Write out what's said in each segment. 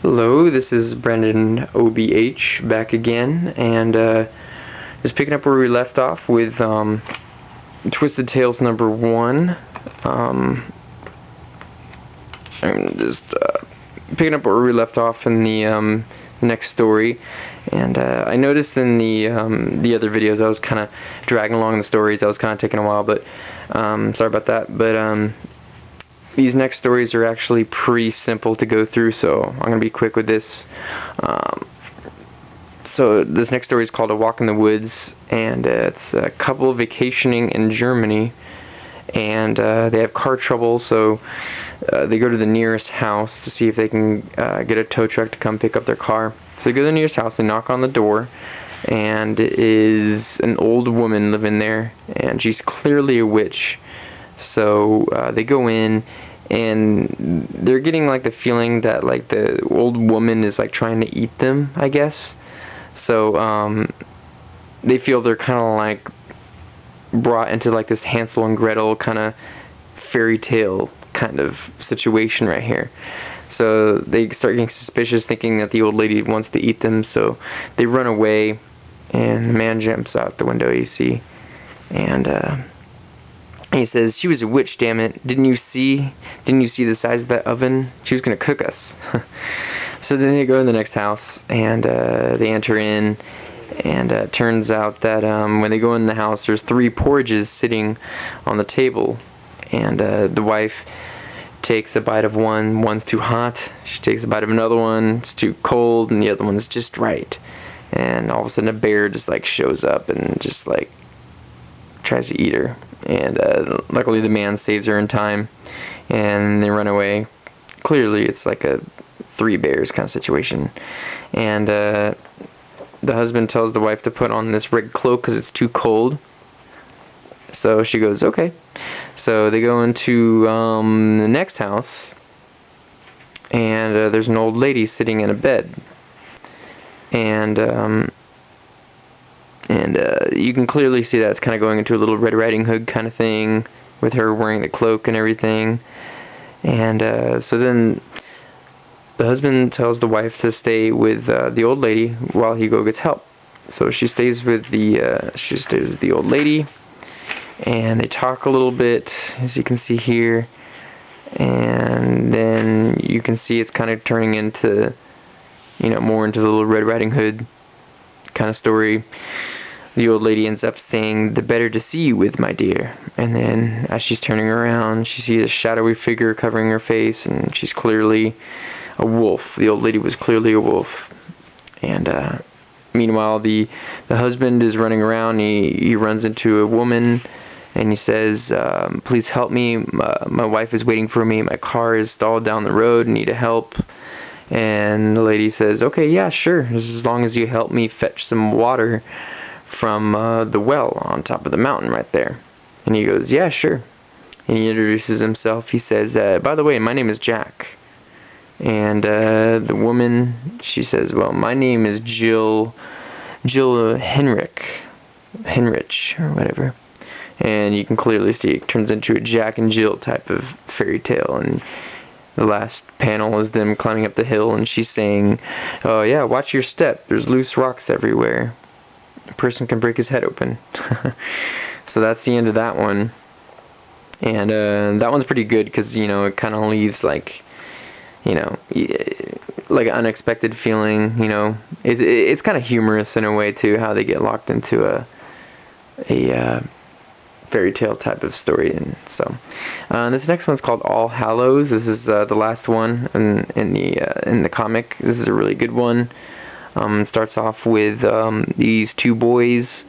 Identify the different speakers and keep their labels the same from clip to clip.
Speaker 1: Hello, this is Brendan OBH back again, and just picking up where we left off with Twisted Tales number 1. I'm just picking up where we left off in the next story, and I noticed in the other videos I was kind of dragging along the stories. I was kind of taking a while, but sorry about that. But these next stories are actually pretty simple to go through, so I'm going to be quick with this. So this next story is called A Walk in the Woods, and it's a couple vacationing in Germany, and they have car trouble, so they go to the nearest house to see if they can get a tow truck to come pick up their car. So they go to the nearest house, they knock on the door, and it is an old woman living there, and she's clearly a witch. So they go in, and they're getting like the feeling that like the old woman is like trying to eat them, I guess. So they feel they're kind of like brought into like this Hansel and Gretel kind of fairy tale kind of situation right here. So they start getting suspicious, thinking that the old lady wants to eat them. So they run away, and the man jumps out the window, you see, and he says, "She was a witch, damn it. Didn't you see the size of that oven? She was going to cook us." So then they go in the next house, and they enter in, and it turns out that when they go in the house, there's 3 porridges sitting on the table, and the wife takes a bite of one's too hot, she takes a bite of another one, it's too cold, and the other one's just right. And all of a sudden a bear just like shows up and just like tries to eat her, and luckily the man saves her in time, and they run away. Clearly it's like a 3 bears kind of situation, and the husband tells the wife to put on this red cloak because it's too cold, so she goes okay. So they go into the next house, and there's an old lady sitting in a bed, and you can clearly see that it's kind of going into a little Red Riding Hood kind of thing, with her wearing the cloak and everything. And so then the husband tells the wife to stay with the old lady while he gets help. So she stays with the old lady, and they talk a little bit, as you can see here. And then you can see it's kind of turning into, more into the little Red Riding Hood kind of story. The old lady ends up saying, "The better to see you with, my dear." And then as she's turning around, she sees a shadowy figure covering her face, and she's clearly a wolf. The old lady was clearly a wolf. And meanwhile, the husband is running around. He runs into a woman, and he says, "Please help me. My wife is waiting for me. My car is stalled down the road. I need help." And the lady says, "Okay, yeah, sure, as long as you help me fetch some water from the well on top of the mountain right there." And he goes, "Yeah, sure." And he introduces himself. He says, "By the way, my name is Jack." And the woman, she says, "Well, my name is Jill Henrich, or whatever." And you can clearly see it turns into a Jack and Jill type of fairy tale. And the last panel is them climbing up the hill, and she's saying, "Oh yeah, watch your step. There's loose rocks everywhere. A person can break his head open." So that's the end of that one. And that one's pretty good because, it kind of leaves like, like an unexpected feeling. It's kind of humorous in a way too, how they get locked into a fairy tale type of story. And so this next one's called All Hallows. This is the last one in the comic. This is a really good one. Starts off with these 2 boys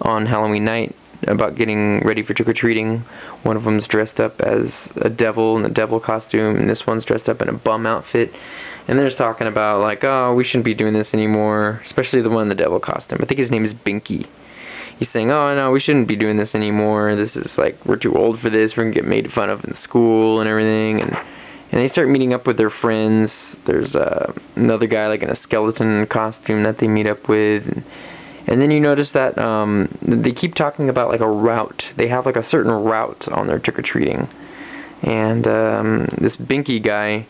Speaker 1: on Halloween night about getting ready for trick-or-treating. One of them's dressed up as a devil in a devil costume, and this one's dressed up in a bum outfit. And they're just talking about like, "Oh, we shouldn't be doing this anymore," especially the one in the devil costume. I think his name is Binky. He's saying, "Oh no, we shouldn't be doing this anymore. This is like, we're too old for this. We're gonna get made fun of in school and everything." And they start meeting up with their friends. There's another guy like in a skeleton costume that they meet up with. And then you notice that they keep talking about like a route. They have like a certain route on their trick-or-treating. And this Binky guy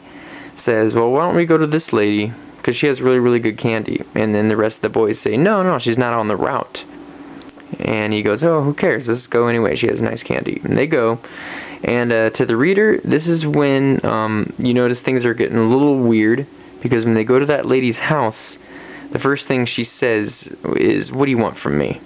Speaker 1: says, well, why don't we go to this lady, because she has really, really good candy. And then the rest of the boys say, no, she's not on the route. And he goes, oh, who cares, let's go anyway, she has nice candy. And they go, and to the reader, this is when you notice things are getting a little weird, because when they go to that lady's house, the first thing she says is, what do you want from me?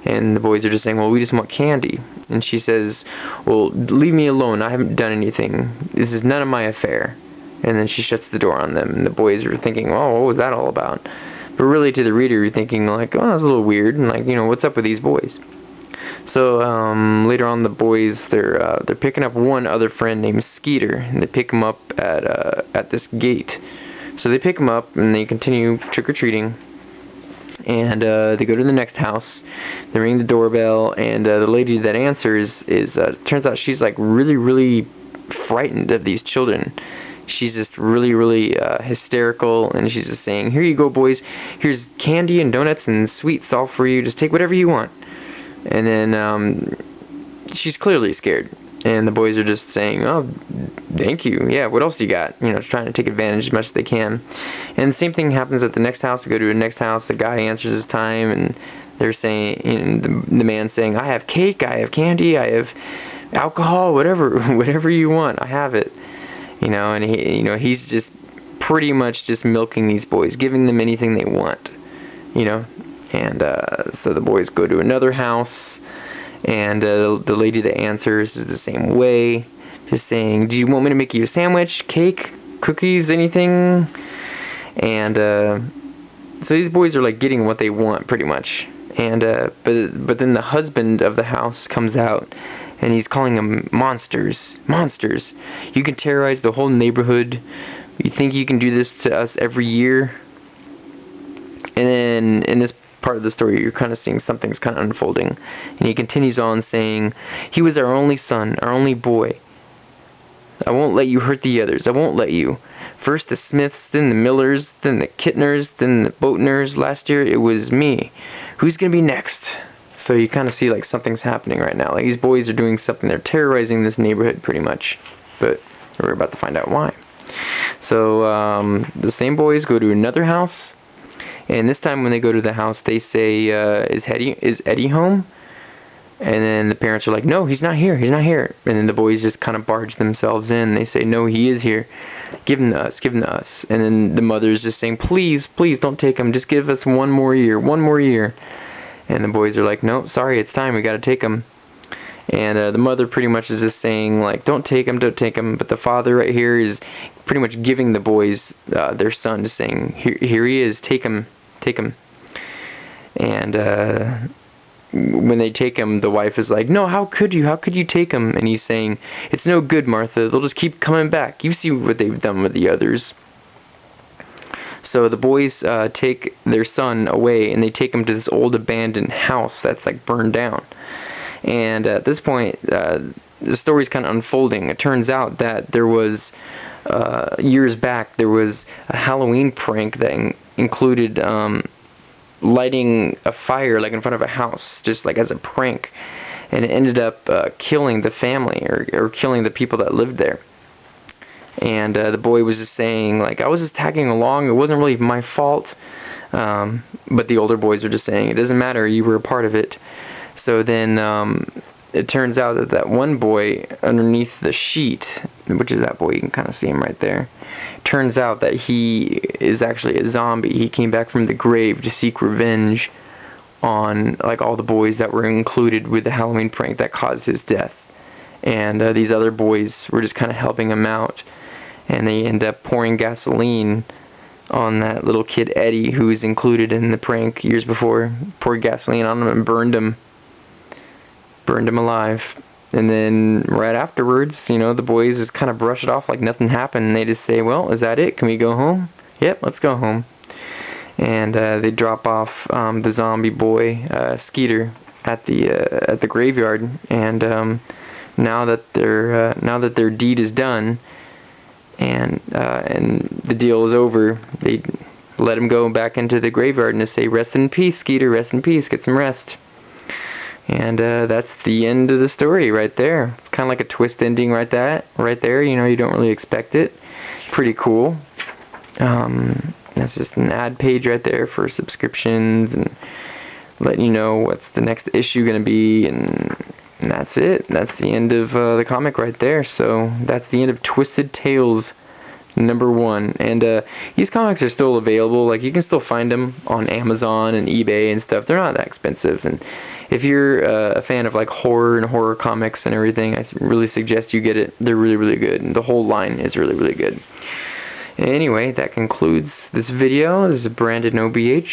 Speaker 1: And the boys are just saying, well, we just want candy. And she says, well, leave me alone, I haven't done anything, this is none of my affair. And then she shuts the door on them, and the boys are thinking, oh, what was that all about? But really, to the reader, you're thinking, like, oh, that's a little weird, and like, what's up with these boys? So later on, the boys, they're picking up one other friend named Skeeter, and they pick him up at this gate. So they pick him up, and they continue trick-or-treating, and they go to the next house. They ring the doorbell, and the lady that answers turns out she's like really, really frightened of these children. She's just really, really hysterical, and she's just saying, here you go, boys, here's candy and donuts and sweets all for you, just take whatever you want. And then she's clearly scared, and the boys are just saying, oh, thank you, yeah, what else do you got? Trying to take advantage as much as they can. And the same thing happens at the next house. They go to the next house, the guy answers his time, and they're saying, the man's saying, I have cake, I have candy, I have alcohol, whatever you want, I have it. And he's just pretty much just milking these boys, giving them anything they want, And so the boys go to another house, and the lady that answers is the same way, just saying, do you want me to make you a sandwich, cake, cookies, anything? And so these boys are like getting what they want pretty much. And but then the husband of the house comes out, and he's calling them monsters. Monsters. You can terrorize the whole neighborhood. You think you can do this to us every year? And then in this part of the story, you're kind of seeing something's kind of unfolding. And he continues on saying, he was our only son, our only boy. I won't let you hurt the others. I won't let you. First the Smiths, then the Millers, then the Kittners, then the Boatners. Last year it was me. Who's going to be next? So you kind of see like something's happening right now. Like these boys are doing something. They're terrorizing this neighborhood pretty much. But we're about to find out why. So the same boys go to another house. And this time when they go to the house, they say, is Eddie home? And then the parents are like, no, he's not here. He's not here. And then the boys just kind of barge themselves in. They say, no, he is here. Give him to us. Give him to us. And then the mother's just saying, please, please don't take him. Just give us one more year. One more year. And the boys are like, no, sorry, it's time. We got to take him. And the mother pretty much is just saying, like, don't take him, don't take him. But the father right here is pretty much giving the boys their son, just saying, here he is. Take him. Take him. And when they take him, the wife is like, no, how could you? How could you take him? And he's saying, it's no good, Martha. They'll just keep coming back. You see what they've done with the others. So the boys take their son away, and they take him to this old abandoned house that's like burned down. And at this point, the story's kind of unfolding. It turns out that there was, years back, there was a Halloween prank that included lighting a fire like in front of a house, just like as a prank. And it ended up killing the family, or killing the people that lived there. And the boy was just saying, like, I was just tagging along, it wasn't really my fault. But the older boys are just saying, it doesn't matter, you were a part of it. So then it turns out that one boy underneath the sheet, which is that boy, you can kind of see him right there, turns out that he is actually a zombie. He came back from the grave to seek revenge on like all the boys that were included with the Halloween prank that caused his death. And these other boys were just kind of helping him out. And they end up pouring gasoline on that little kid Eddie, who was included in the prank years before. Poured gasoline on him and burned him alive. And then right afterwards, the boys just kind of brush it off like nothing happened. And they just say, well, is that it? Can we go home? Yep, let's go home. And they drop off the zombie boy, Skeeter, at the graveyard. And now that their deed is done, and the deal is over, they let him go back into the graveyard and say, rest in peace, Skeeter, rest in peace, get some rest. And that's the end of the story right there. It's kind of like a twist ending right there. You don't really expect it. pretty cool. That's just an ad page right there for subscriptions and letting you know what's the next issue going to be, and that's it. That's the end of the comic right there. So that's the end of Twisted Tales #1. And these comics are still available. Like, you can still find them on Amazon and eBay and stuff. They're not that expensive. And if you're a fan of like horror and horror comics and everything, I really suggest you get it. They're really, really good. And the whole line is really, really good. Anyway, that concludes this video. This is Brandon OBH.